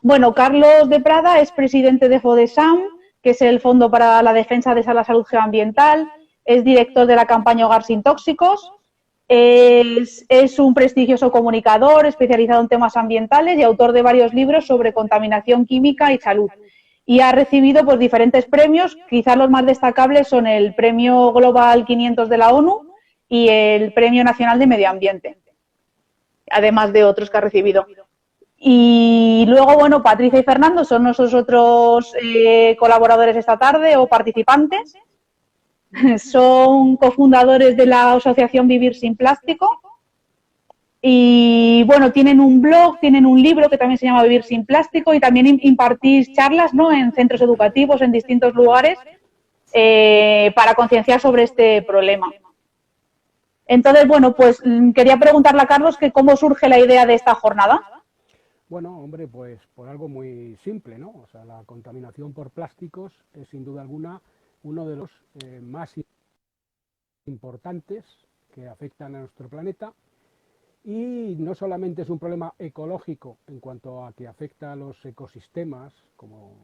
Bueno, Carlos de Prada es presidente de FODESAM, que es el Fondo para la Defensa de la Salud Geoambiental, es director de la campaña Hogar sin Tóxicos, es un prestigioso comunicador especializado en temas ambientales y autor de varios libros sobre contaminación química y salud. Y ha recibido pues, diferentes premios, quizás los más destacables son el Premio Global 500 de la ONU y el Premio Nacional de Medio Ambiente, además de otros que ha recibido. Y luego, bueno, Patricia y Fernando son nuestros otros colaboradores esta tarde o participantes. Son cofundadores de la asociación Vivir sin Plástico. Y bueno, tienen un blog, tienen un libro que también se llama Vivir sin Plástico y también impartís charlas, ¿no?, en centros educativos, en distintos lugares, para concienciar sobre este problema. Entonces, bueno, pues quería preguntarle a Carlos que cómo surge la idea de esta jornada. Bueno, hombre, pues por algo muy simple, ¿no? O sea, la contaminación por plásticos es sin duda alguna uno de los más importantes que afectan a nuestro planeta y no solamente es un problema ecológico en cuanto a que afecta a los ecosistemas, como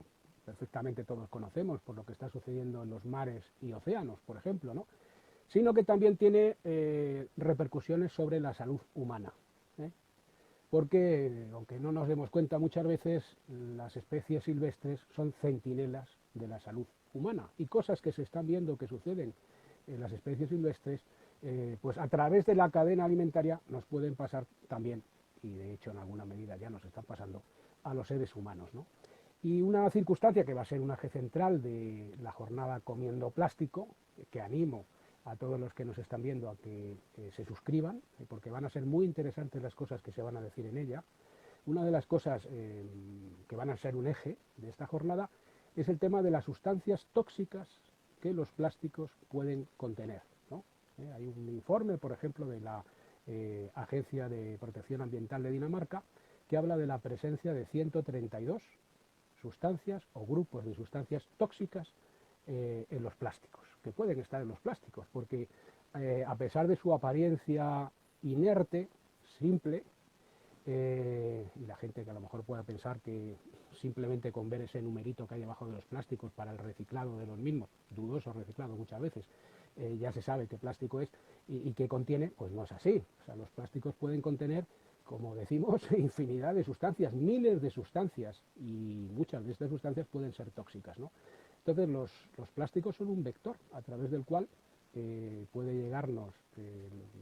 perfectamente todos conocemos por lo que está sucediendo en los mares y océanos, por ejemplo, ¿no?, sino que también tiene repercusiones sobre la salud humana, ¿eh? Porque, aunque no nos demos cuenta muchas veces, las especies silvestres son centinelas de la salud humana y cosas que se están viendo que suceden en las especies silvestres, pues a través de la cadena alimentaria nos pueden pasar también, y de hecho en alguna medida ya nos están pasando, a los seres humanos, ¿no? Y una circunstancia que va a ser un eje central de la jornada Comiendo Plástico, que animo a todos los que nos están viendo a que se suscriban, porque van a ser muy interesantes las cosas que se van a decir en ella. Una de las cosas que van a ser un eje de esta jornada es el tema de las sustancias tóxicas que los plásticos pueden contener, ¿no? Hay un informe, por ejemplo, de la Agencia de Protección Ambiental de Dinamarca que habla de la presencia de 132 sustancias o grupos de sustancias tóxicas en los plásticos, que pueden estar en los plásticos, porque a pesar de su apariencia inerte, simple, y la gente que a lo mejor pueda pensar que simplemente con ver ese numerito que hay abajo de los plásticos para el reciclado de los mismos, dudoso reciclado muchas veces, ya se sabe qué plástico es y qué contiene, pues no es así. O sea, los plásticos pueden contener, como decimos, infinidad de sustancias, miles de sustancias, y muchas de estas sustancias pueden ser tóxicas, ¿no? Entonces los plásticos son un vector a través del cual puede llegarnos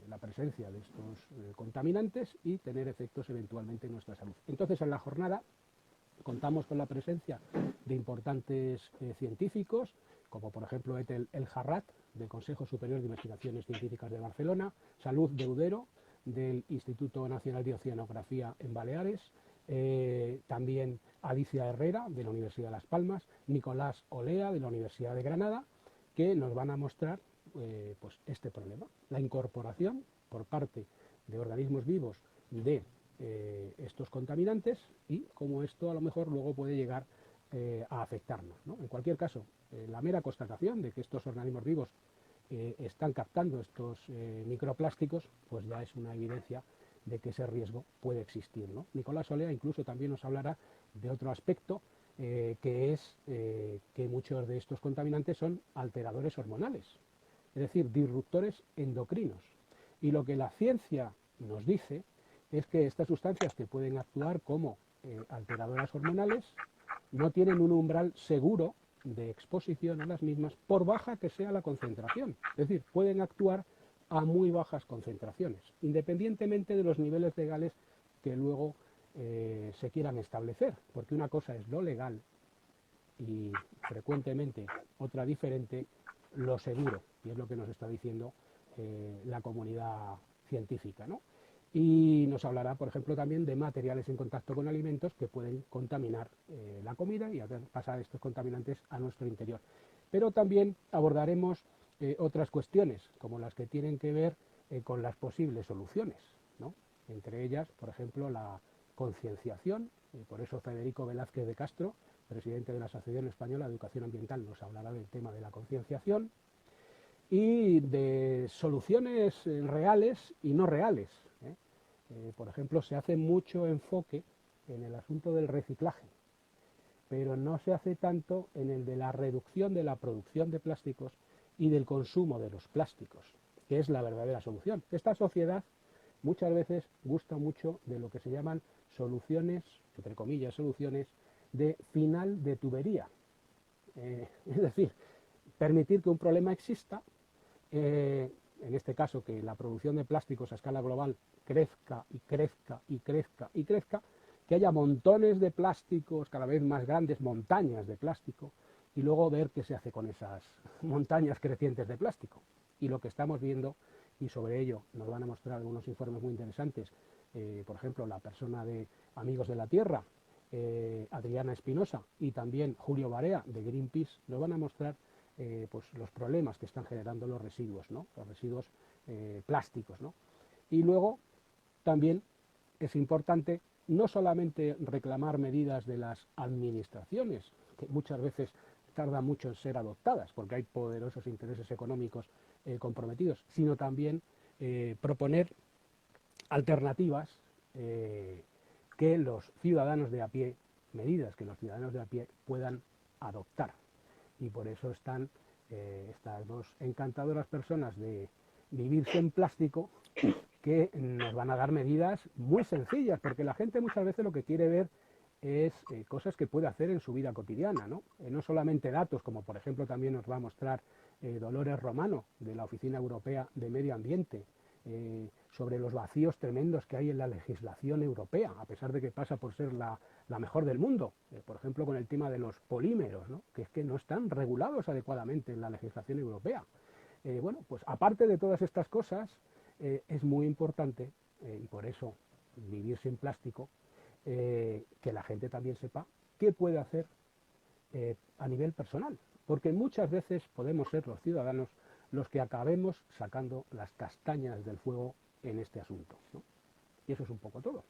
la presencia de estos contaminantes y tener efectos eventualmente en nuestra salud. Entonces en la jornada contamos con la presencia de importantes científicos, como por ejemplo Etel El Jarrat, del Consejo Superior de Investigaciones Científicas de Barcelona, Salud Deudero, del Instituto Nacional de Oceanografía en Baleares, también Alicia Herrera, de la Universidad de Las Palmas, Nicolás Olea, de la Universidad de Granada, que nos van a mostrar pues este problema, la incorporación por parte de organismos vivos de estos contaminantes y cómo esto a lo mejor luego puede llegar a afectarnos, ¿no? En cualquier caso, la mera constatación de que estos organismos vivos están captando estos microplásticos, pues ya es una evidencia de que ese riesgo puede existir, ¿no? Nicolás Olea incluso también nos hablará de otro aspecto, que es que muchos de estos contaminantes son alteradores hormonales, es decir, disruptores endocrinos. Y lo que la ciencia nos dice es que estas sustancias que pueden actuar como alteradoras hormonales no tienen un umbral seguro de exposición a las mismas, por baja que sea la concentración. Es decir, pueden actuar a muy bajas concentraciones, independientemente de los niveles legales que luego se quieran establecer, porque una cosa es lo legal y frecuentemente otra diferente, lo seguro, y es lo que nos está diciendo la comunidad científica, ¿no? Y nos hablará, por ejemplo, también de materiales en contacto con alimentos que pueden contaminar la comida y hacer pasar estos contaminantes a nuestro interior. Pero también abordaremos otras cuestiones, como las que tienen que ver con las posibles soluciones, ¿no? Entre ellas, por ejemplo, la concienciación. Por eso Federico Velázquez de Castro, presidente de la Asociación Española de Educación Ambiental, nos hablará del tema de la concienciación y de soluciones reales y no reales. Por ejemplo, se hace mucho enfoque en el asunto del reciclaje, pero no se hace tanto en el de la reducción de la producción de plásticos y del consumo de los plásticos, que es la verdadera solución. Esta sociedad muchas veces gusta mucho de lo que se llaman soluciones, entre comillas, soluciones de final de tubería. Es decir, permitir que un problema exista, en este caso que la producción de plásticos a escala global crezca y crezca y crezca y crezca, que haya montones de plásticos, cada vez más grandes montañas de plástico, y luego ver qué se hace con esas montañas crecientes de plástico. Y lo que estamos viendo, y sobre ello nos van a mostrar algunos informes muy interesantes, por ejemplo, la persona de Amigos de la Tierra, Adriana Espinosa, y también Julio Barea de Greenpeace, nos van a mostrar pues los problemas que están generando los residuos, ¿no? Los residuos plásticos, ¿no? Y luego también es importante no solamente reclamar medidas de las administraciones, que muchas veces tardan mucho en ser adoptadas porque hay poderosos intereses económicos comprometidos, sino también proponer alternativas que los ciudadanos de a pie, medidas que los ciudadanos de a pie puedan adoptar. Y por eso están estas dos encantadoras personas de Vivir Sin Plástico, que nos van a dar medidas muy sencillas, porque la gente muchas veces lo que quiere ver es cosas que puede hacer en su vida cotidiana, ¿no? No solamente datos, como por ejemplo también nos va a mostrar Dolores Romano, de la Oficina Europea de Medio Ambiente, sobre los vacíos tremendos que hay en la legislación europea, a pesar de que pasa por ser la mejor del mundo, por ejemplo con el tema de los polímeros, ¿no? Que es que no están regulados adecuadamente en la legislación europea. Bueno, pues aparte de todas estas cosas, es muy importante, y por eso Vivir Sin Plástico, que la gente también sepa qué puede hacer a nivel personal, porque muchas veces podemos ser los ciudadanos los que acabemos sacando las castañas del fuego en este asunto, ¿no? Y eso es un poco todo.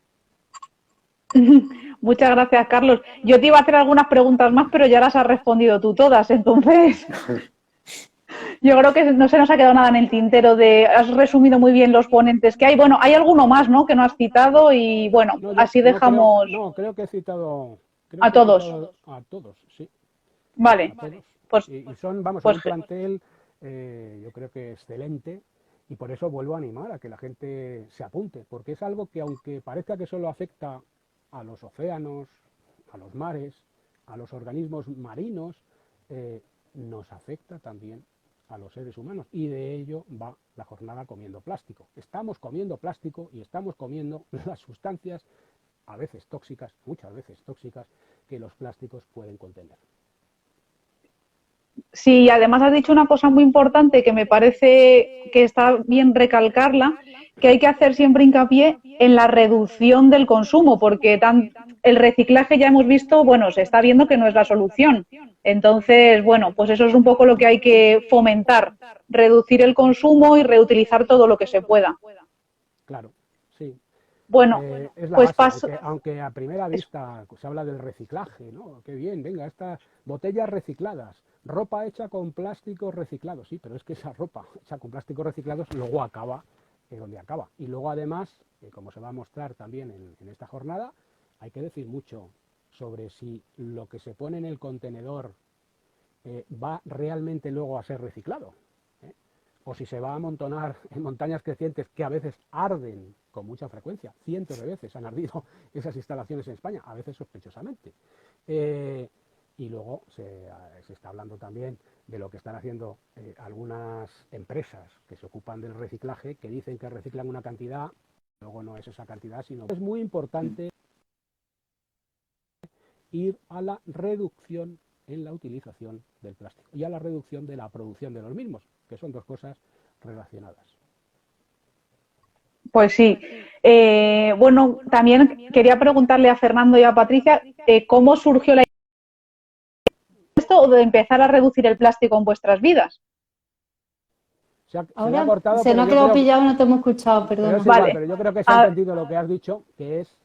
Muchas gracias, Carlos. Yo te iba a hacer algunas preguntas más, pero ya las has respondido tú todas, entonces yo creo que no se nos ha quedado nada en el tintero has resumido muy bien los ponentes que hay. Bueno, hay alguno más, ¿no?, que no has citado y bueno, No, así dejamos... Creo que he citado... a todos. A todos, sí. Vale. A todos. Pues, y son, vamos, pues, un plantel, yo creo que excelente, y por eso vuelvo a animar a que la gente se apunte, porque es algo que aunque parezca que solo afecta a los océanos, a los mares, a los organismos marinos, nos afecta también a los seres humanos, y de ello va la jornada Comiendo Plástico. Estamos comiendo plástico y estamos comiendo las sustancias, a veces tóxicas, muchas veces tóxicas, que los plásticos pueden contener. sí, además has dicho una cosa muy importante que me parece que está bien recalcarla, que hay que hacer siempre hincapié en la reducción del consumo, porque el reciclaje ya hemos visto, bueno, se está viendo que no es la solución. Entonces, bueno, pues eso es un poco lo que hay que fomentar, reducir el consumo y reutilizar todo lo que se pueda. Claro, sí. Bueno, es la pues base, aunque a primera vista se habla del reciclaje, ¿no? Qué bien, venga, estas botellas recicladas, ropa hecha con plásticos reciclados, sí, pero es que esa ropa hecha con plásticos reciclados luego acaba donde acaba. Y luego además, como se va a mostrar también en esta jornada, hay que decir mucho sobre si lo que se pone en el contenedor va realmente luego a ser reciclado, o si se va a amontonar en montañas crecientes que a veces arden con mucha frecuencia, cientos de veces han ardido esas instalaciones en España, a veces sospechosamente. Y luego se está hablando también de lo que están haciendo algunas empresas que se ocupan del reciclaje, que dicen que reciclan una cantidad, luego no es esa cantidad, sino... Es muy importante ir a la reducción en la utilización del plástico y a la reducción de la producción de los mismos, que son dos cosas relacionadas. Pues sí. Bueno, también quería preguntarle a Fernando y a Patricia cómo surgió la idea de esto o de empezar a reducir el plástico en vuestras vidas. Ahora se nos ha quedado pillado, no te hemos escuchado, perdón. Pero es igual, pero yo creo que se ha entendido lo que has dicho, que es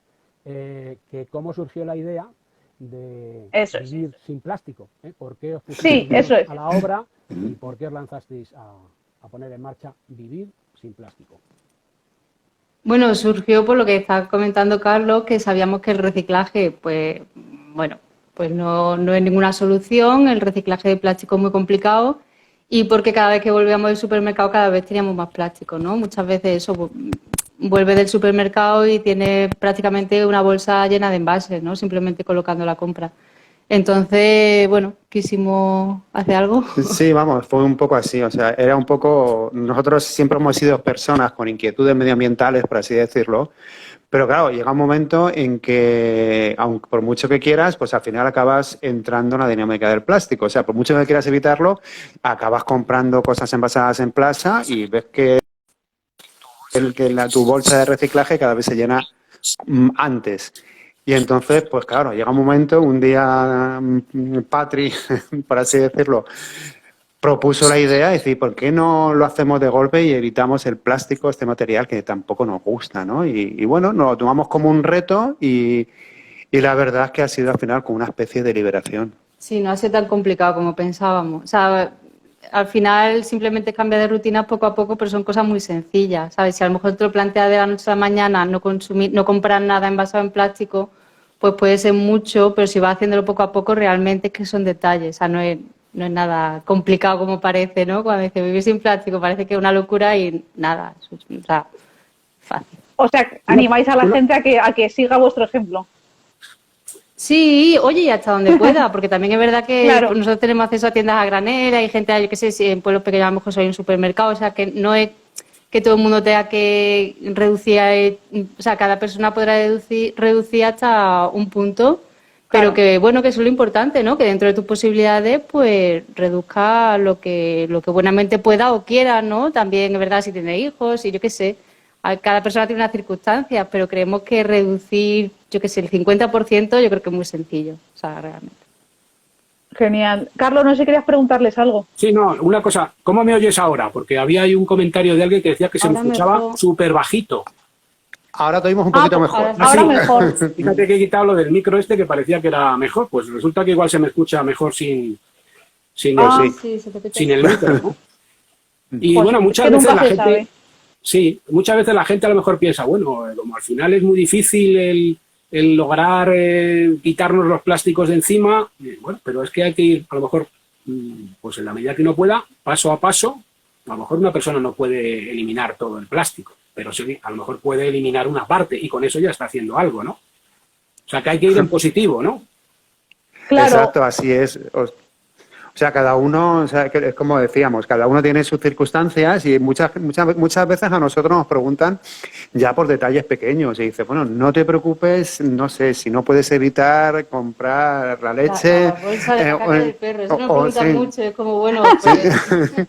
que cómo surgió la idea de Vivir Sin Plástico. ¿Por qué os pusisteis a la obra y por qué os lanzasteis a poner en marcha Vivir Sin Plástico? Bueno, surgió por lo que está comentando Carlos, que sabíamos que el reciclaje, pues, bueno, pues no es ninguna solución, el reciclaje de plástico es muy complicado y porque cada vez que volvíamos del supermercado cada vez teníamos más plástico, ¿no? Muchas veces eso vuelve del supermercado y tiene prácticamente una bolsa llena de envases, ¿no? Simplemente colocando la compra. Entonces, bueno, quisimos hacer algo. Sí, vamos, fue un poco así, o sea, era un poco, nosotros siempre hemos sido personas con inquietudes medioambientales, por así decirlo, pero claro, llega un momento en que, aunque por mucho que quieras, pues al final acabas entrando en la dinámica del plástico, o sea, por mucho que quieras evitarlo, acabas comprando cosas envasadas en plaza y ves que, tu bolsa de reciclaje cada vez se llena antes. Y entonces, pues claro, llega un momento, un día Patri, por así decirlo, propuso la idea de decir, ¿por qué no lo hacemos de golpe y evitamos el plástico, este material que tampoco nos gusta, ¿no? Y bueno, nos lo tomamos como un reto y la verdad es que ha sido al final como una especie de liberación. Sí, no ha sido tan complicado como pensábamos. O sea, al final simplemente cambia de rutina poco a poco, pero son cosas muy sencillas, ¿sabes? Si a lo mejor te lo planteas de la noche a la mañana, no comprar nada envasado en plástico, pues puede ser mucho, pero si vas haciéndolo poco a poco, realmente es que son detalles. O sea, no es nada complicado como parece, ¿no? Cuando dices vivir sin plástico parece que es una locura y nada, o sea, fácil. O sea, animáis a la gente a que siga vuestro ejemplo. Sí, oye, y hasta donde pueda, porque también es verdad que Claro. nosotros tenemos acceso a tiendas a granel, hay gente, yo qué sé, si en pueblos pequeños a lo mejor hay un supermercado, o sea, que no es que todo el mundo tenga que reducir, o sea, cada persona podrá reducir hasta un punto, pero Claro. que bueno, que eso es lo importante, ¿no? Que dentro de tus posibilidades, pues reduzca lo que buenamente pueda o quiera, ¿no? También es verdad si tiene hijos y yo qué sé. Cada persona tiene unas circunstancias, pero creemos que reducir, yo qué sé, el 50% yo creo que es muy sencillo, o sea, realmente. Genial. Carlos, no sé si querías preguntarles algo. Sí, no, una cosa, ¿cómo me oyes ahora? Porque había ahí un comentario de alguien que decía que se me Ahora escuchaba mejor. súper bajito. Ahora te oímos un poquito pues mejor. ahora mejor. Fíjate que he quitado lo del micro este que parecía que era mejor, pues resulta que igual se me escucha mejor sin Sí, se te escucha. el micro, ¿no? Y Pues bueno, es muchas que veces nunca la se gente... sabe. Sí, muchas veces la gente a lo mejor piensa, bueno, como al final es muy difícil el lograr quitarnos los plásticos de encima, bueno, pero es que hay que ir, a lo mejor, pues en la medida que uno pueda, paso a paso. A lo mejor una persona no puede eliminar todo el plástico, pero sí, a lo mejor puede eliminar una parte y con eso ya está haciendo algo, ¿no? O sea, que hay que ir en positivo, ¿no? Claro. Exacto, así es. O sea, cada uno, o sea, es como decíamos, cada uno tiene sus circunstancias y muchas veces a nosotros nos preguntan ya por detalles pequeños y dice, bueno, no te preocupes, no sé, si no puedes evitar comprar la leche. La bolsa de la caca del perro, eso nos preguntan sí. mucho, es como, bueno, pues...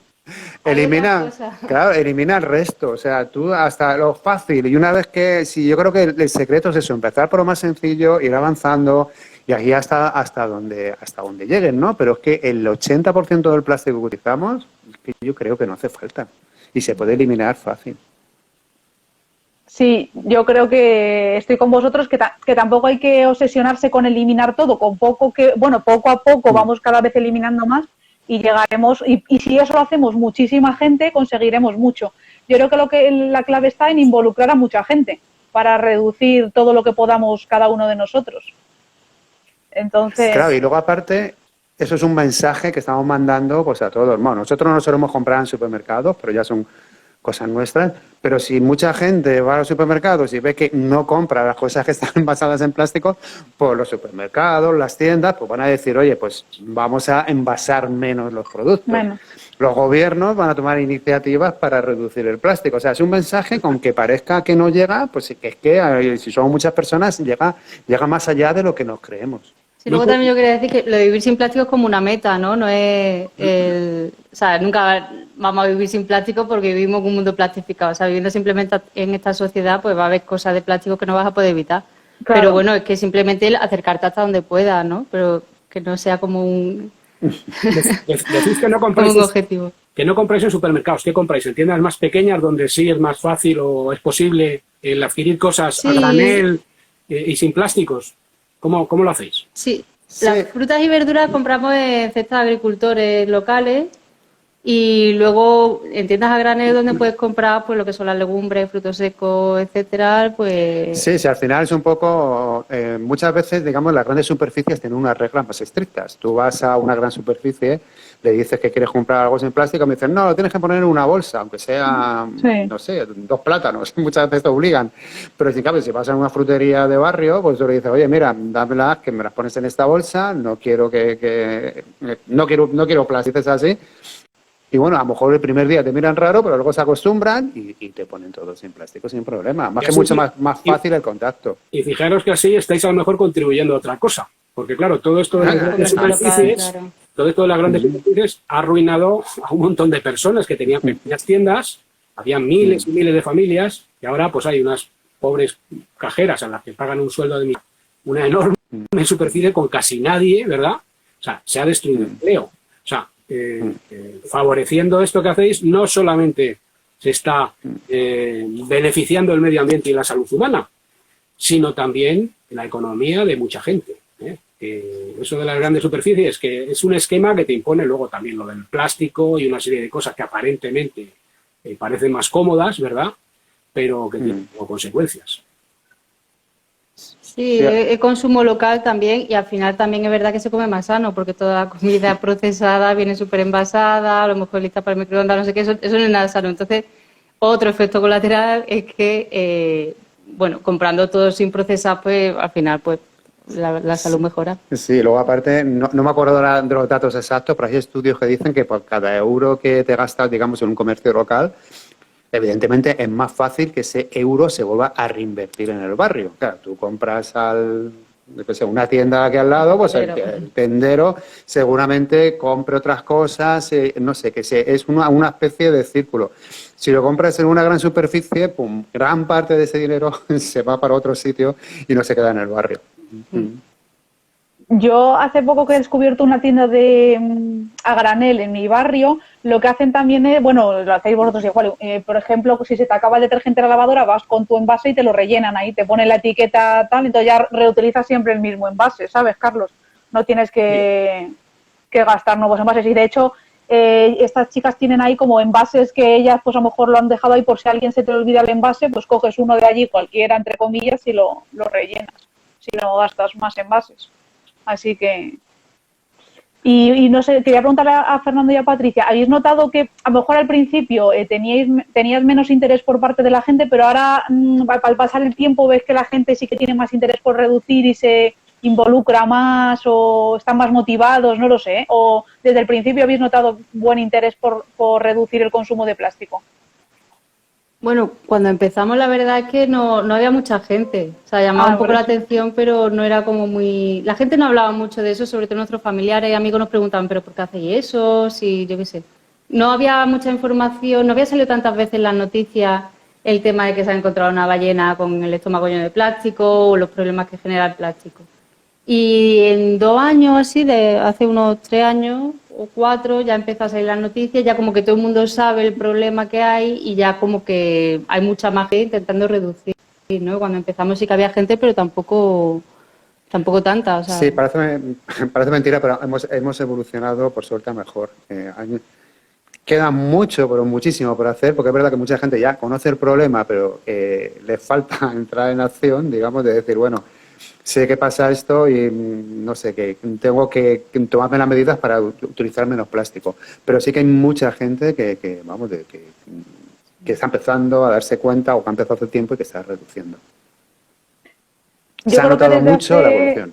Elimina el resto, o sea, tú hasta lo fácil y una vez que, sí, yo creo que el secreto es eso, empezar por lo más sencillo, ir avanzando y aquí hasta donde lleguen, ¿no? Pero es que el 80% del plástico que utilizamos, es que yo creo que no hace falta y se puede eliminar fácil. Sí, yo creo que estoy con vosotros, que tampoco hay que obsesionarse con eliminar todo, con poco poco a poco vamos cada vez eliminando más y llegaremos, y si eso lo hacemos muchísima gente, conseguiremos mucho. Yo creo que la clave está en involucrar a mucha gente para reducir todo lo que podamos cada uno de nosotros. Entonces... Claro, y luego aparte, eso es un mensaje que estamos mandando pues a todos. Bueno, nosotros no nos solemos comprar en supermercados, pero ya son cosas nuestras, pero si mucha gente va a los supermercados y ve que no compra las cosas que están envasadas en plástico, pues los supermercados, las tiendas, pues van a decir, oye, pues vamos a envasar menos los productos. Bueno. Los gobiernos van a tomar iniciativas para reducir el plástico. O sea, es un mensaje que aunque parezca que no llega, pues es que si somos muchas personas, llega más allá de lo que nos creemos. Sí, luego también yo quería decir que lo de vivir sin plástico es como una meta, ¿no? No es o sea, nunca vamos a vivir sin plástico porque vivimos en un mundo plastificado. O sea, viviendo simplemente en esta sociedad, pues va a haber cosas de plástico que no vas a poder evitar. Claro. Pero bueno, es que simplemente acercarte hasta donde puedas, ¿no? Pero que no sea como un... Decís que no compráis como un objetivo. Que no compráis en supermercados, ¿qué compráis? ¿En tiendas más pequeñas donde sí es más fácil o es posible el adquirir cosas a granel y sin plásticos? ¿Cómo lo hacéis? Sí, las frutas y verduras compramos en cestas de agricultores locales Y luego en tiendas a granel donde puedes comprar pues lo que son las legumbres, frutos secos, etcétera, pues... Sí, sí, al final es un poco, muchas veces, digamos, las grandes superficies tienen unas reglas más estrictas. Tú vas a una gran superficie, le dices que quieres comprar algo sin plástico, me dicen, no, lo tienes que poner en una bolsa, aunque sea, Sí. no sé, 2 plátanos, muchas veces te obligan. Pero en cambio, si vas a una frutería de barrio, pues tú le dices, oye, mira, dámelas, que me las pones en esta bolsa, no quiero no quiero plástico, es así. Y bueno, a lo mejor el primer día te miran raro, pero luego se acostumbran y te ponen todo sin plástico, sin problema. Más que mucho más fácil el contacto. Y fijaros que así estáis a lo mejor contribuyendo a otra cosa. Porque claro, todo esto de las grandes superficies, claro. todo esto de las grandes superficies ha arruinado a un montón de personas que tenían pequeñas tiendas, había miles y miles de familias, y ahora pues hay unas pobres cajeras a las que pagan un sueldo de una enorme superficie con casi nadie, ¿verdad? O sea, se ha destruido el empleo. O sea, favoreciendo esto que hacéis, no solamente se está beneficiando el medio ambiente y la salud humana, sino también la economía de mucha gente. Eso de las grandes superficies, que es un esquema que te impone luego también lo del plástico y una serie de cosas que aparentemente parecen más cómodas, ¿verdad? Pero que tienen consecuencias. Sí, el consumo local también, y al final también es verdad que se come más sano, porque toda la comida procesada viene súper envasada, a lo mejor lista para el microondas, no sé qué, eso no es nada sano. Entonces, otro efecto colateral es que, bueno, comprando todo sin procesar, pues al final, pues la salud mejora. Sí, luego aparte, no me acuerdo de los datos exactos, pero hay estudios que dicen que por cada euro que te gastas, digamos, en un comercio local, evidentemente es más fácil que ese euro se vuelva a reinvertir en el barrio. Claro, tú compras una tienda aquí al lado, pues el tendero seguramente compre otras cosas, no sé, es una especie de círculo. Si lo compras en una gran superficie, pum, gran parte de ese dinero se va para otro sitio y no se queda en el barrio. Yo hace poco que he descubierto una tienda a granel en mi barrio. Lo que hacen también es, bueno, lo hacéis vosotros igual, por ejemplo, si se te acaba el detergente de la lavadora, vas con tu envase y te lo rellenan ahí, te ponen la etiqueta tal, entonces ya reutilizas siempre el mismo envase, ¿sabes, Carlos? No tienes que gastar nuevos envases. Y de hecho, estas chicas tienen ahí como envases que ellas pues a lo mejor lo han dejado ahí por si a alguien se te olvida el envase, pues coges uno de allí, cualquiera, entre comillas, y lo rellenas, si no gastas más envases. Así que... Y no sé, quería preguntarle a Fernando y a Patricia, ¿habéis notado que a lo mejor al principio tenías menos interés por parte de la gente, pero ahora al pasar el tiempo ves que la gente sí que tiene más interés por reducir y se involucra más o están más motivados, no lo sé? ¿O desde el principio habéis notado buen interés por reducir el consumo de plástico? Bueno, cuando empezamos la verdad es que no había mucha gente. O sea, llamaba un poco la atención, pero no era como muy... La gente no hablaba mucho de eso, sobre todo nuestros familiares y amigos nos preguntaban, ¿pero por qué hacéis eso? Si, yo qué sé. No había mucha información, no había salido tantas veces en las noticias el tema de que se ha encontrado una ballena con el estómago lleno de plástico o los problemas que genera el plástico. Y en 2 años así, hace unos 3 años o 4, ya empezó a salir las noticias, ya como que todo el mundo sabe el problema que hay y ya como que hay mucha más gente intentando reducir, ¿no? Cuando empezamos sí que había gente, pero tampoco tanta. O sea... Sí, parece mentira, pero hemos evolucionado por suerte a mejor. Queda mucho, pero muchísimo por hacer, porque es verdad que mucha gente ya conoce el problema, pero le falta entrar en acción, digamos, de decir, bueno, sé que pasa esto y no sé, que tengo que tomarme las medidas para utilizar menos plástico. Pero sí que hay mucha gente que está empezando a darse cuenta o que ha empezado hace tiempo y que está reduciendo. Se ha notado mucho la evolución.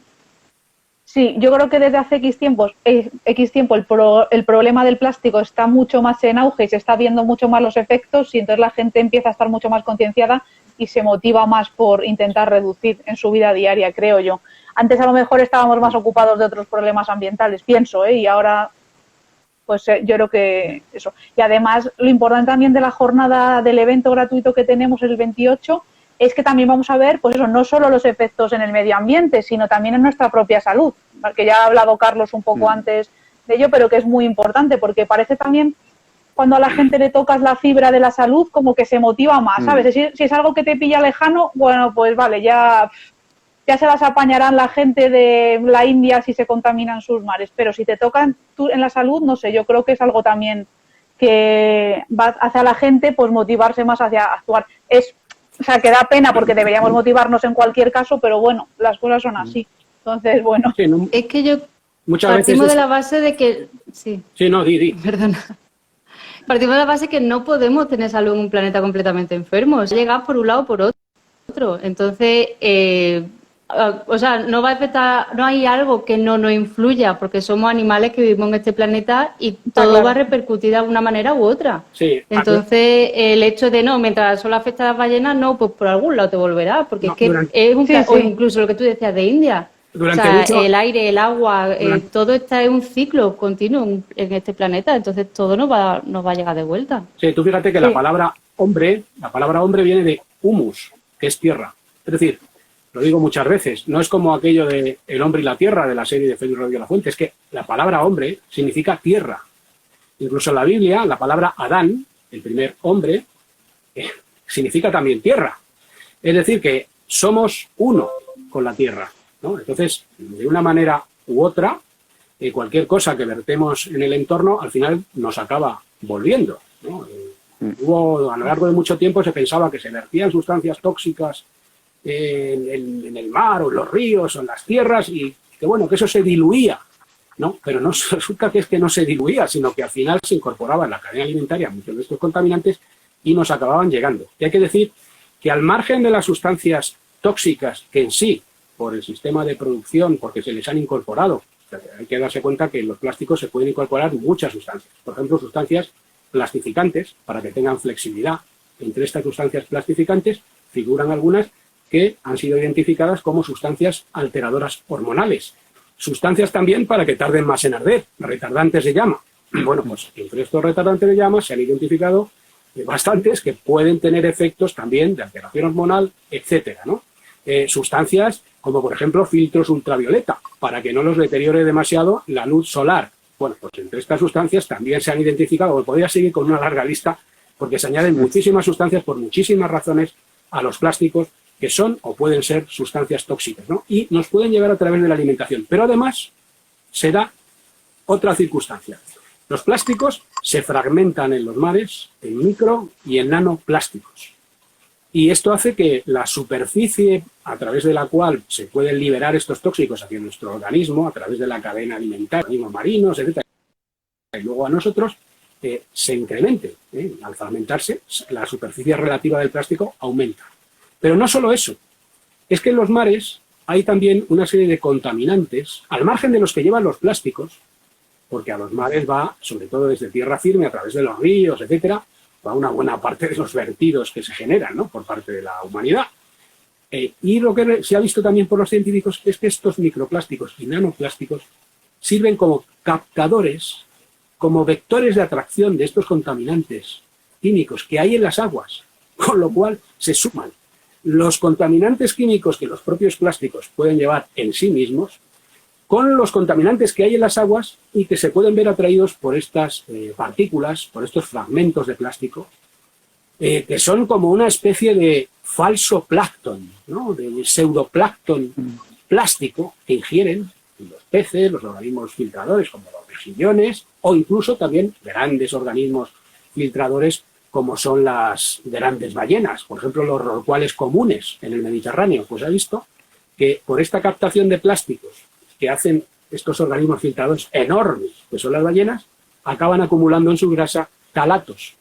Sí, yo creo que desde hace X tiempo el problema del plástico está mucho más en auge y se está viendo mucho más los efectos y entonces la gente empieza a estar mucho más concienciada y se motiva más por intentar reducir en su vida diaria, creo yo. Antes a lo mejor estábamos más ocupados de otros problemas ambientales, pienso, y ahora pues yo creo que eso. Y además lo importante también de la jornada del evento gratuito que tenemos el 28 es que también vamos a ver, pues eso, no solo los efectos en el medio ambiente, sino también en nuestra propia salud, que ya ha hablado Carlos un poco antes de ello, pero que es muy importante, porque parece también cuando a la gente le tocas la fibra de la salud, como que se motiva más, ¿sabes? Si es algo que te pilla lejano, bueno, pues vale, ya se las apañarán la gente de la India si se contaminan sus mares, pero si te tocan tú en la salud, no sé, yo creo que es algo también que hace a la gente pues motivarse más hacia actuar. O sea, que da pena porque deberíamos motivarnos en cualquier caso, pero bueno, las cosas son así. Entonces, bueno. Sí, no, Es que yo muchas veces partimos de la base de que... Sí, Sí, no, di. perdona. Partimos de la base que no podemos tener salud en un planeta completamente enfermo. Llegar por un lado o por otro. Entonces, o sea, no va a afectar, no hay algo que no nos influya, porque somos animales que vivimos en este planeta y todo claro. va a repercutir de alguna manera u otra. Sí. Entonces, el hecho de no, mientras solo afecta a las ballenas, no, pues por algún lado te volverá, porque No, es que durante- es un Sí, o sí. incluso lo que tú decías de India. Durante o sea, mucho- el aire, el agua, Durante- todo está en un ciclo continuo en este planeta, entonces todo nos va a llegar de vuelta. Sí, tú fíjate que Sí. la palabra hombre viene de humus, que es tierra. Es decir, lo digo muchas veces, no es como aquello de El hombre y la tierra de la serie de Félix Rodríguez Lafuente, es que la palabra hombre significa tierra. Incluso en la Biblia, la palabra Adán, el primer hombre, significa también tierra. Es decir, que somos uno con la tierra, ¿no? Entonces, de una manera u otra, cualquier cosa que vertemos en el entorno, al final nos acaba volviendo, ¿no? A lo largo de mucho tiempo se pensaba que se vertían sustancias tóxicas en el mar o en los ríos o en las tierras y que bueno, que eso se diluía, ¿no? Pero no resulta que es que no se diluía, sino que al final se incorporaba en la cadena alimentaria muchos de estos contaminantes y nos acababan llegando. Y hay que decir que al margen de las sustancias tóxicas que en sí, por el sistema de producción, porque se les han incorporado, hay que darse cuenta que en los plásticos se pueden incorporar muchas sustancias. Por ejemplo, sustancias plastificantes, para que tengan flexibilidad. Entre estas sustancias plastificantes figuran algunas que han sido identificadas como sustancias alteradoras hormonales. Sustancias también para que tarden más en arder, retardantes de llama. Bueno, pues entre estos retardantes de llama se han identificado bastantes que pueden tener efectos también de alteración hormonal, etcétera, ¿no? Sustancias como, por ejemplo, filtros ultravioleta, para que no los deteriore demasiado la luz solar. Bueno, pues entre estas sustancias también se han identificado, o podría seguir con una larga lista, porque se añaden muchísimas sustancias por muchísimas razones a los plásticos que son o pueden ser sustancias tóxicas, ¿no? Y nos pueden llegar a través de la alimentación. Pero además se da otra circunstancia. Los plásticos se fragmentan en los mares en micro y en nanoplásticos. Y esto hace que la superficie a través de la cual se pueden liberar estos tóxicos hacia nuestro organismo, a través de la cadena alimentaria, organismos marinos, etcétera, y luego a nosotros, se incremente. Al fragmentarse, la superficie relativa del plástico aumenta. Pero no solo eso, es que en los mares hay también una serie de contaminantes, al margen de los que llevan los plásticos, porque a los mares va, sobre todo desde tierra firme, a través de los ríos, etcétera, va una buena parte de los vertidos que se generan, ¿no?, por parte de la humanidad. Y lo que se ha visto también por los científicos es que estos microplásticos y nanoplásticos sirven como captadores, como vectores de atracción de estos contaminantes químicos que hay en las aguas, con lo cual se suman los contaminantes químicos que los propios plásticos pueden llevar en sí mismos con los contaminantes que hay en las aguas y que se pueden ver atraídos por estas partículas, por estos fragmentos de plástico, que son como una especie de falso plancton, ¿no?, de pseudoplancton plástico que ingieren los peces, los organismos filtradores como los mejillones o incluso también grandes organismos filtradores como son las grandes ballenas, por ejemplo los rorcuales comunes en el Mediterráneo. Pues ha visto que por esta captación de plásticos que hacen estos organismos filtradores enormes, que son las ballenas, acaban acumulando en su grasa talatos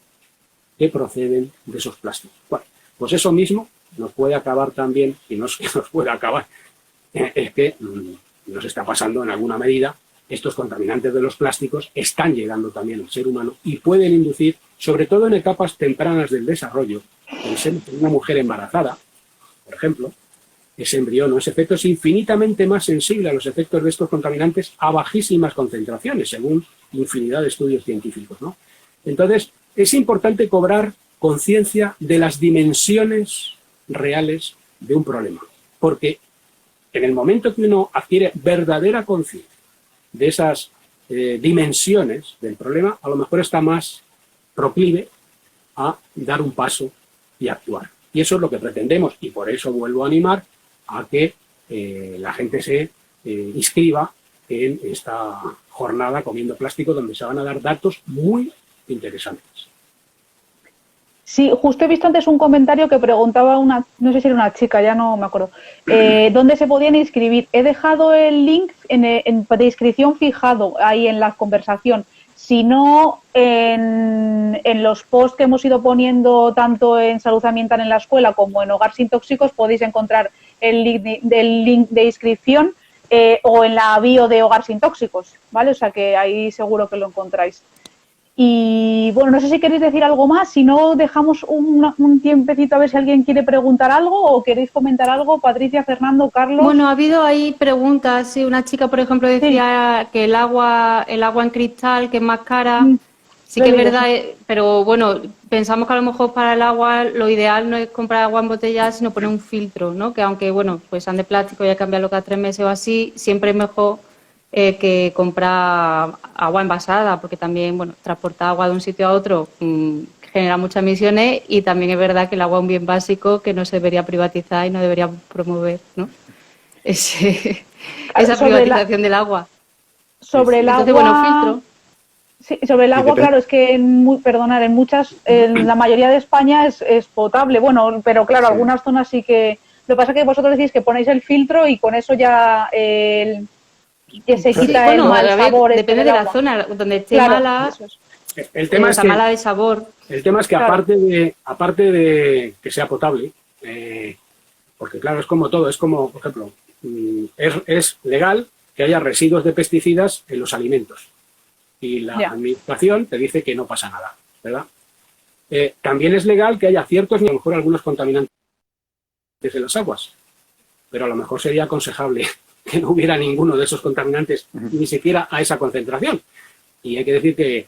que proceden de esos plásticos. Bueno, pues eso mismo nos puede acabar también, y no es que nos pueda acabar, es que nos está pasando en alguna medida. Estos contaminantes de los plásticos están llegando también al ser humano y pueden inducir, sobre todo en etapas tempranas del desarrollo, en una mujer embarazada, por ejemplo, ese embrión o ese feto es infinitamente más sensible a los efectos de estos contaminantes a bajísimas concentraciones, según infinidad de estudios científicos, ¿no? Entonces, es importante cobrar conciencia de las dimensiones reales de un problema, porque en el momento que uno adquiere verdadera conciencia de esas dimensiones del problema, a lo mejor está más proclive a dar un paso y actuar. Y eso es lo que pretendemos, y por eso vuelvo a animar a que la gente se inscriba en esta jornada Comiendo Plástico, donde se van a dar datos muy interesantes. Sí, justo he visto antes un comentario que preguntaba no sé si era una chica, ya no me acuerdo, dónde se podían inscribir. He dejado el link de inscripción fijado ahí en la conversación. Si no, en los posts que hemos ido poniendo tanto en Salud Ambiental en la escuela como en Hogar Sin Tóxicos podéis encontrar el link de inscripción o en la bio de Hogar Sin Tóxicos, ¿vale? O sea que ahí seguro que lo encontráis. Y bueno, no sé si queréis decir algo más, si no dejamos un tiempecito a ver si alguien quiere preguntar algo o queréis comentar algo, Patricia, Fernando, Carlos. Bueno, ha habido ahí preguntas, sí, una chica por ejemplo decía que el agua en cristal, que es más cara, sí que es verdad, pero bueno, pensamos que a lo mejor para el agua lo ideal no es comprar agua embotellada, sino poner un filtro, ¿no? Que aunque bueno, pues sean de plástico y hay que cambiarlo cada 3 meses o así, siempre es mejor que comprar agua envasada, porque también, bueno, transportar agua de un sitio a otro genera muchas emisiones y también es verdad que el agua es un bien básico que no se debería privatizar y no debería promover, ¿no? Esa privatización del agua. Sobre el Entonces, agua... bueno, filtro. Sí, sobre el agua, claro, es que en la mayoría de España es potable, bueno, pero claro, Sí. algunas zonas sí que... Lo que pasa es que vosotros decís que ponéis el filtro y con eso ya que se quita el mal sabor. Depende de la zona, donde esté mala, eso es. El tema es está que, mala de sabor. el tema es que Claro. aparte de que sea potable, porque claro, es como todo, es como, por ejemplo, es legal que haya residuos de pesticidas en los alimentos. Y la administración te dice que no pasa nada, ¿verdad? También es legal que haya ciertos, y a lo mejor algunos contaminantes en las aguas, pero a lo mejor sería aconsejable que no hubiera ninguno de esos contaminantes, ni siquiera a esa concentración. Y hay que decir que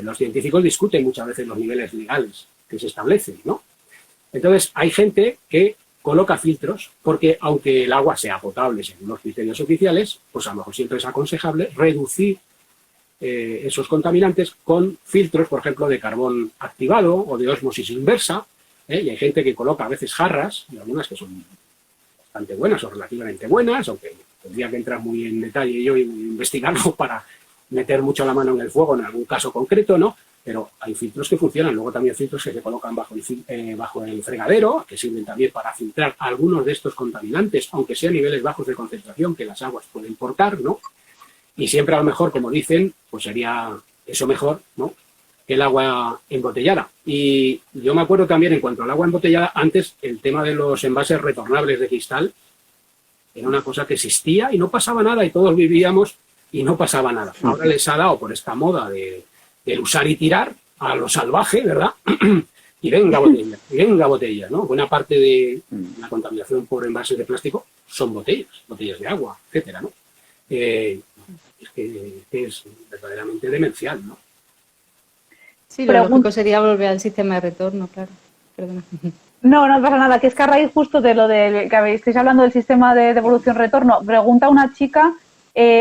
los científicos discuten muchas veces los niveles legales que se establecen, ¿no? Entonces, hay gente que coloca filtros, porque aunque el agua sea potable según los criterios oficiales, pues a lo mejor siempre es aconsejable reducir esos contaminantes con filtros, por ejemplo, de carbón activado o de ósmosis inversa, y hay gente que coloca a veces jarras, y algunas que son bastante buenas o relativamente buenas, aunque tendría que entrar muy en detalle yo y investigarlo para meter mucho la mano en el fuego en algún caso concreto, ¿no? Pero hay filtros que funcionan, luego también filtros que se colocan bajo el fregadero, que sirven también para filtrar algunos de estos contaminantes, aunque sean niveles bajos de concentración que las aguas pueden portar, ¿no? Y siempre a lo mejor, como dicen, pues sería eso mejor, ¿no?, que el agua embotellada. Y yo me acuerdo también, en cuanto al agua embotellada, antes el tema de los envases retornables de cristal era una cosa que existía y no pasaba nada y todos vivíamos y no pasaba nada. Ahora les ha dado por esta moda del usar y tirar a lo salvaje, ¿verdad? Y venga botella, ¿no? Buena parte de la contaminación por envases de plástico son botellas de agua, etcétera, ¿no? Es que es verdaderamente demencial, ¿no? Sí, lo lógico sería volver al sistema de retorno, claro. Perdona. No pasa nada, que es que a raíz justo de lo de que estáis hablando del sistema de devolución-retorno, pregunta una chica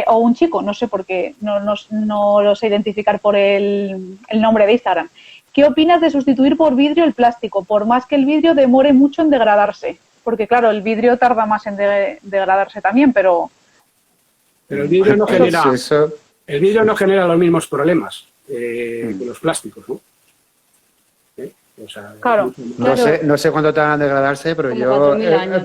o un chico, no sé por qué, no lo sé identificar por el nombre de Instagram. ¿Qué opinas de sustituir por vidrio el plástico, por más que el vidrio demore mucho en degradarse? Porque claro, el vidrio tarda más en degradarse también, pero el vidrio no genera, el vidrio no genera los mismos problemas que los plásticos, ¿no? O sea, claro. No sé cuánto tardan en degradarse, pero como 4.000 años,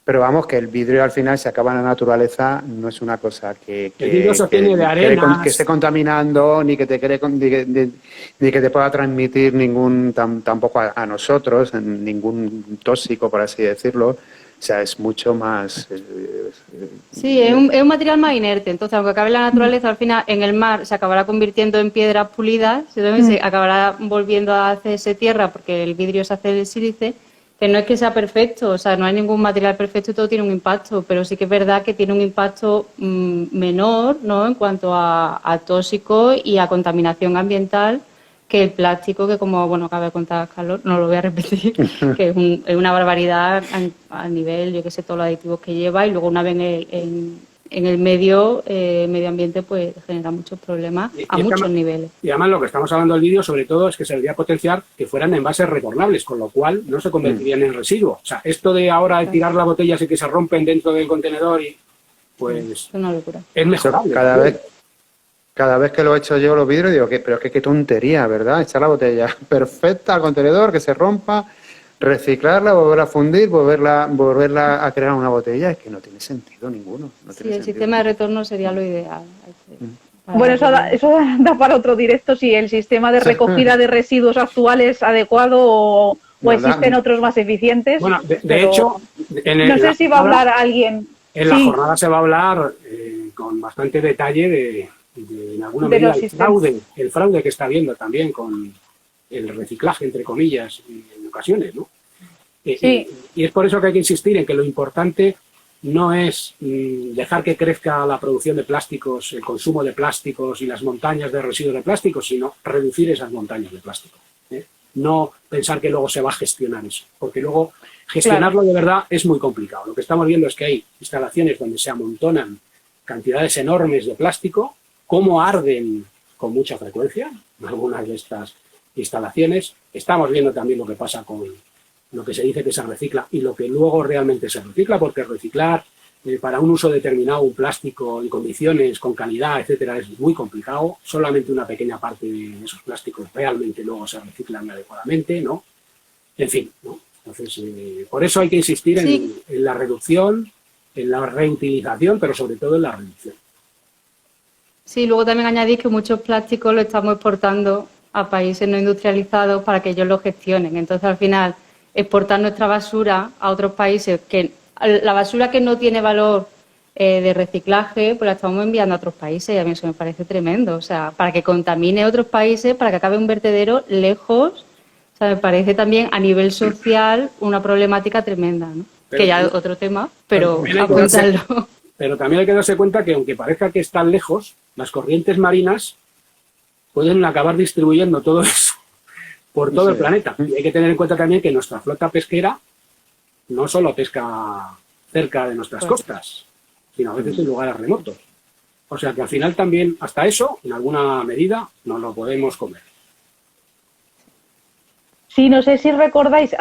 pero vamos, que el vidrio al final se acaba en la naturaleza, no es una cosa que el vidrio se obtiene de arena, que esté contaminando, ni que te pueda transmitir tampoco a nosotros, ningún tóxico, por así decirlo. O sea, es mucho más... Sí, es un material más inerte. Entonces, aunque acabe en la naturaleza, al final en el mar se acabará convirtiendo en piedras pulidas, se acabará volviendo a hacerse tierra porque el vidrio se hace del sílice, que no es que sea perfecto, o sea, no hay ningún material perfecto y todo tiene un impacto, pero sí que es verdad que tiene un impacto menor, ¿no?, en cuanto a tóxicos y a contaminación ambiental, que el plástico, que como bueno acaba de contar Carlos, no lo voy a repetir, que es una barbaridad a nivel, yo que sé, todos los aditivos que lleva, y luego una vez en el medio ambiente, pues genera muchos problemas a muchos niveles. Y además lo que estamos hablando del vídeo, sobre todo, es que se debería potenciar que fueran envases retornables, con lo cual no se convertirían en residuo. O sea, esto de ahora de tirar las botellas y que se rompen dentro del contenedor, y pues es una locura. Es mejorable. Cada vez que lo he hecho yo los vidrios digo, pero es que qué tontería, ¿verdad? Echar la botella perfecta al contenedor, que se rompa, reciclarla, volverla a fundir, volverla a crear una botella, es que no tiene sentido ninguno. No Sí, tiene el sentido. sistema de retorno sería lo ideal. Bueno, eso da para otro directo si el sistema de recogida de residuos actual es adecuado o existen otros más eficientes. Bueno, de pero hecho, no sé si va a hablar alguien. En la jornada se va a hablar con bastante detalle de en alguna De medida los el fraude que está habiendo también con el reciclaje, entre comillas, en ocasiones, ¿no? Sí. Y es por eso que hay que insistir en que lo importante no es dejar que crezca la producción de plásticos, el consumo de plásticos y las montañas de residuos de plásticos, sino reducir esas montañas de plástico. No pensar que luego se va a gestionar eso, porque luego gestionarlo de verdad es muy complicado. Lo que estamos viendo es que hay instalaciones donde se amontonan cantidades enormes de plástico, cómo arden con mucha frecuencia algunas de estas instalaciones. Estamos viendo también lo que pasa con lo que se dice que se recicla y lo que luego realmente se recicla, porque reciclar para un uso determinado un plástico en condiciones, con calidad, etcétera, es muy complicado. Solamente una pequeña parte de esos plásticos realmente luego se reciclan adecuadamente, ¿no? En fin, ¿no? Entonces, por eso hay que insistir en la reducción, en la reutilización, pero sobre todo en la reducción. Sí, luego también añadí que muchos plásticos los estamos exportando a países no industrializados para que ellos lo gestionen. Entonces, al final, exportar nuestra basura a otros países, que la basura que no tiene valor de reciclaje, pues la estamos enviando a otros países y a mí eso me parece tremendo. O sea, para que contamine otros países, para que acabe un vertedero lejos, o sea, me parece también a nivel social una problemática tremenda, ¿no? Que ya es otro tema, pero apuntarlo. Pero también hay que darse cuenta que aunque parezca que están lejos, las corrientes marinas pueden acabar distribuyendo todo eso por todo el planeta. Y hay que tener en cuenta también que nuestra flota pesquera no solo pesca cerca de nuestras costas, sino a veces en lugares remotos. O sea que al final también, hasta eso, en alguna medida, nos lo podemos comer. Sí, no sé si recordáis,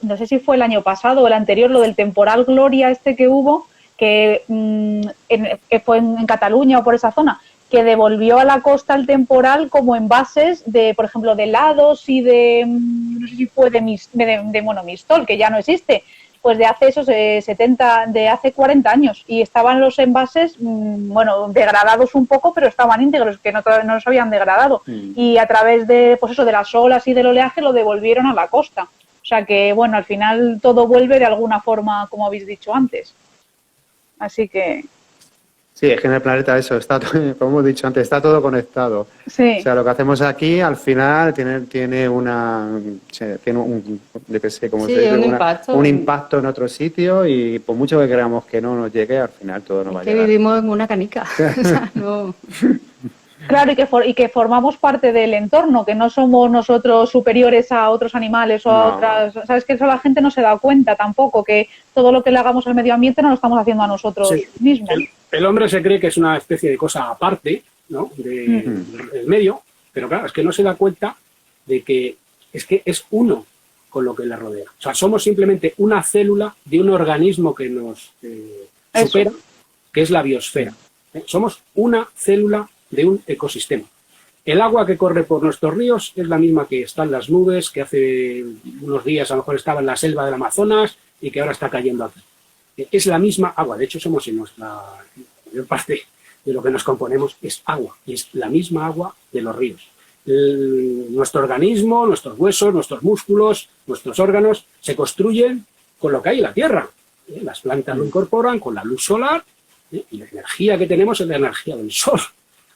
no sé si fue el año pasado o el anterior, lo del temporal Gloria que hubo, que fue en Cataluña o por esa zona, que devolvió a la costa el temporal como envases de, por ejemplo, de helados y no sé si fue de Mistol, que ya no existe, pues de hace esos de hace 40 años. Y estaban los envases, degradados un poco, pero estaban íntegros, que no se habían degradado. Y a través de, pues eso, de las olas y del oleaje lo devolvieron a la costa. O sea que, bueno, al final todo vuelve de alguna forma, como habéis dicho antes. Así que... Sí, es que en el planeta eso, como hemos dicho antes, está todo conectado. Sí. O sea, lo que hacemos aquí al final tiene un impacto en otro sitio y por mucho que creamos que no nos llegue, al final todo nos va a llegar. Que vivimos en una canica. O sea, no... Claro, y que formamos parte del entorno, que no somos nosotros superiores a otros animales o a otras... ¿Sabes? Que eso la gente no se da cuenta tampoco, que todo lo que le hagamos al medio ambiente no lo estamos haciendo a nosotros mismos. El hombre se cree que es una especie de cosa aparte, ¿no? Del medio, pero claro, es que no se da cuenta de que es uno con lo que le rodea. O sea, somos simplemente una célula de un organismo que nos supera, que es la biosfera. Somos una célula de un ecosistema. El agua que corre por nuestros ríos es la misma que está en las nubes, que hace unos días a lo mejor estaba en la selva del Amazonas y que ahora está cayendo aquí. Es la misma agua. De hecho, somos en nuestra mayor parte de lo que nos componemos es agua. Y es la misma agua de los ríos. Nuestro organismo, nuestros huesos, nuestros músculos, nuestros órganos se construyen con lo que hay en la Tierra. Las plantas lo incorporan con la luz solar y la energía que tenemos es la energía del sol.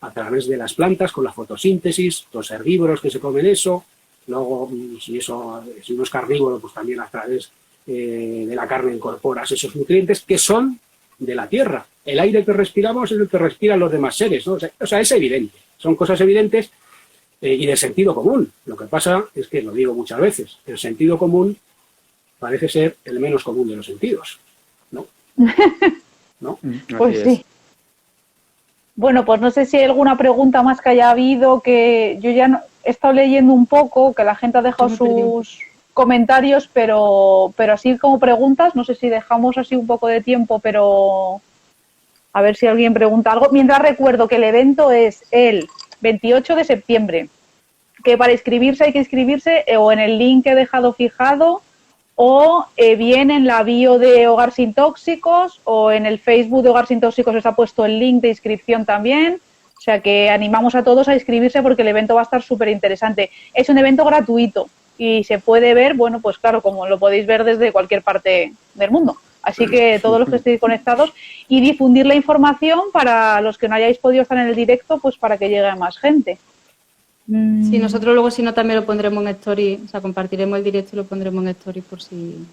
A través de las plantas, con la fotosíntesis, los herbívoros que se comen eso, luego si uno es carnívoro, pues también a través de la carne incorporas esos nutrientes que son de la tierra. El aire que respiramos es el que respiran los demás seres, ¿no? O sea, es evidente, son cosas evidentes y de sentido común. Lo que pasa es que, lo digo muchas veces, el sentido común parece ser el menos común de los sentidos, ¿no? ¿No? Pues sí. Bueno, pues no sé si hay alguna pregunta más que haya habido, que yo ya he estado leyendo un poco, que la gente ha dejado sus comentarios, pero así como preguntas, no sé si dejamos así un poco de tiempo, pero A ver si alguien pregunta algo. Mientras recuerdo que el evento es el 28 de septiembre, que para inscribirse hay que inscribirse o en el link que he dejado fijado o bien en la bio de Hogar Sin Tóxicos o en el Facebook de Hogar Sin Tóxicos está puesto el link de inscripción también. O sea que animamos a todos a inscribirse porque el evento va a estar súper interesante. Es un evento gratuito y se puede ver, bueno, pues claro, como lo podéis ver desde cualquier parte del mundo. Así que todos los que estéis conectados y difundir la información para los que no hayáis podido estar en el directo, pues para que llegue a más gente. Sí, nosotros luego si no también lo pondremos en story, o sea, compartiremos el directo y lo pondremos en story por si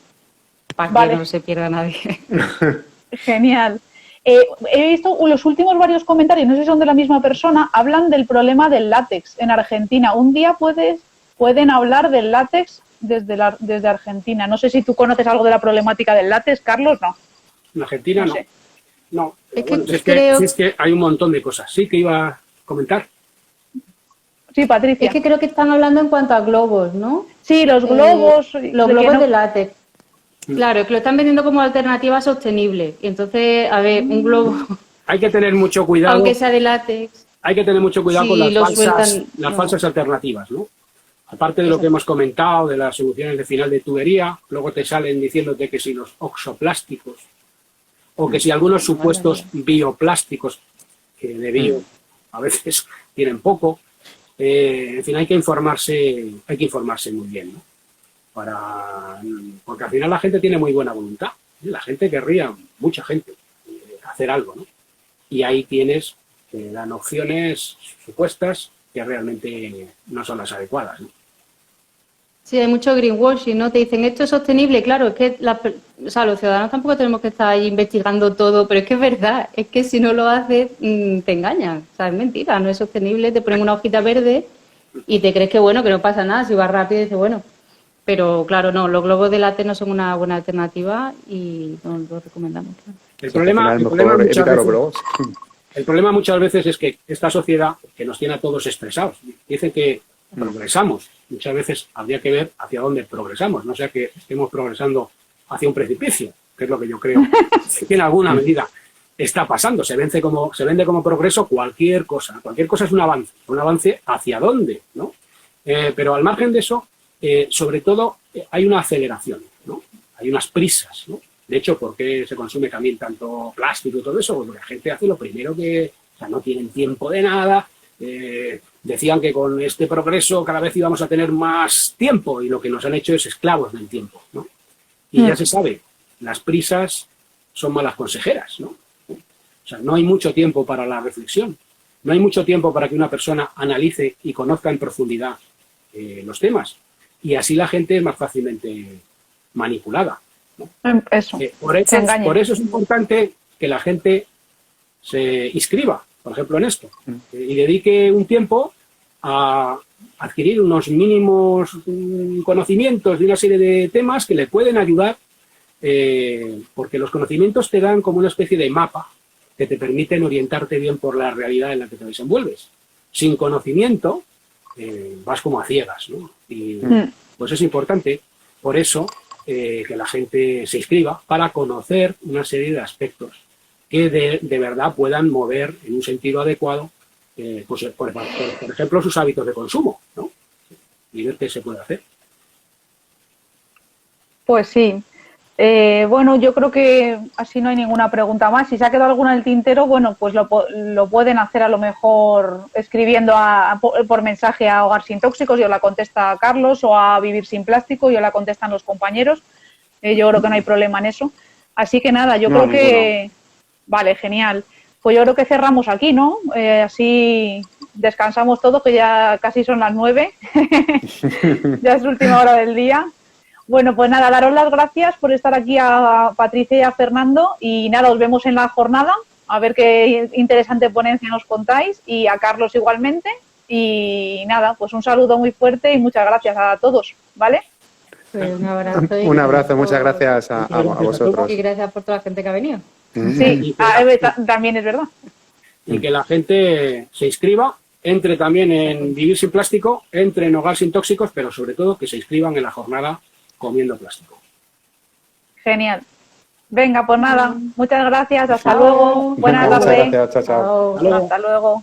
para que no se pierda nadie. Genial. He visto los últimos varios comentarios, no sé si son de la misma persona, hablan del problema del látex en Argentina. Un día pueden hablar del látex desde Argentina. No sé si tú conoces algo de la problemática del látex, Carlos, ¿no? En Argentina no. sé. No, Es que bueno, creo... es que hay un montón de cosas. Sí que iba a comentar. Sí, Patricia. Es que creo que están hablando en cuanto a globos, ¿no? Sí, los globos. Los globos de látex. Claro, que lo están vendiendo como alternativa sostenible. Y entonces, a ver, un globo... Hay que tener mucho cuidado. Aunque sea de látex. Hay que tener mucho cuidado con las no. falsas alternativas, ¿no? Aparte de lo que hemos comentado, de las soluciones de final de tubería, luego te salen diciéndote que si los oxoplásticos o que si algunos supuestos bioplásticos, que de bio a veces tienen poco, en fin, hay que informarse muy bien, ¿no? Porque al final la gente tiene muy buena voluntad, ¿eh? La gente querría, mucha gente, hacer algo, ¿no? Y ahí tienes que dan opciones supuestas que realmente no son las adecuadas, ¿no? Sí, hay mucho greenwashing, ¿no? Te dicen, esto es sostenible. Claro, es que los ciudadanos tampoco tenemos que estar ahí investigando todo, pero es que es verdad, es que si no lo haces, te engañan. O sea, es mentira, no es sostenible, te ponen una hojita verde y te crees que, bueno, que no pasa nada, si vas rápido dices, bueno. Pero, claro, no, los globos de látex no son una buena alternativa y no lo recomendamos. Claro. El problema muchas veces es que esta sociedad que nos tiene a todos estresados, dicen que progresamos. Muchas veces habría que ver hacia dónde progresamos, no sea que estemos progresando hacia un precipicio, que es lo que yo creo que en alguna medida está pasando. Se vende como progreso cualquier cosa es un avance hacia dónde, ¿no? Pero al margen de eso, sobre todo hay una aceleración, ¿no? Hay unas prisas, ¿no? De hecho, ¿por qué se consume también tanto plástico y todo eso? Porque la gente hace lo primero que... O sea, no tienen tiempo de nada. Decían que con este progreso cada vez íbamos a tener más tiempo y lo que nos han hecho es esclavos del tiempo, ¿no? Y ya se sabe, las prisas son malas consejeras, ¿no? O sea, no hay mucho tiempo para la reflexión. No hay mucho tiempo para que una persona analice y conozca en profundidad los temas. Y así la gente es más fácilmente manipulada, ¿no? Eso. Por eso es importante que la gente se inscriba, por ejemplo, en esto, y dedique un tiempo a adquirir unos mínimos conocimientos de una serie de temas que le pueden ayudar, porque los conocimientos te dan como una especie de mapa que te permiten orientarte bien por la realidad en la que te desenvuelves. Sin conocimiento vas como a ciegas, ¿no? Y pues es importante, por eso, que la gente se inscriba para conocer una serie de aspectos que de verdad puedan mover en un sentido adecuado, pues, por ejemplo, sus hábitos de consumo, ¿no? Y ver qué se puede hacer. Pues sí. Bueno, yo creo que así no hay ninguna pregunta más. Si se ha quedado alguna en el tintero, bueno, pues lo pueden hacer a lo mejor escribiendo por mensaje a Hogar Sin Tóxicos y os la contesta Carlos, o a Vivir Sin Plástico y os la contestan los compañeros. Yo creo que no hay problema en eso. Así que nada, yo creo que... Vale, genial. Pues yo creo que cerramos aquí, ¿no? Así descansamos todos, que ya casi son las 9. Ya es la última hora del día. Bueno, pues nada, daros las gracias por estar aquí a Patricia y a Fernando. Y nada, os vemos en la jornada. A ver qué interesante ponencia nos contáis. Y a Carlos igualmente. Y nada, pues un saludo muy fuerte y muchas gracias a todos, ¿vale? Pues un abrazo. Un abrazo, muchas gracias a vosotros. Y gracias por toda la gente que ha venido. Sí, también es verdad. Y que la gente se inscriba, entre también en Vivir Sin Plástico, entre en Hogar Sin Tóxicos, pero sobre todo que se inscriban en la jornada Comiendo Plástico. Genial. Venga, pues nada, muchas gracias, hasta Chao. luego, buenas Muchas tardes. gracias, chao, chao. Chao. Hasta luego.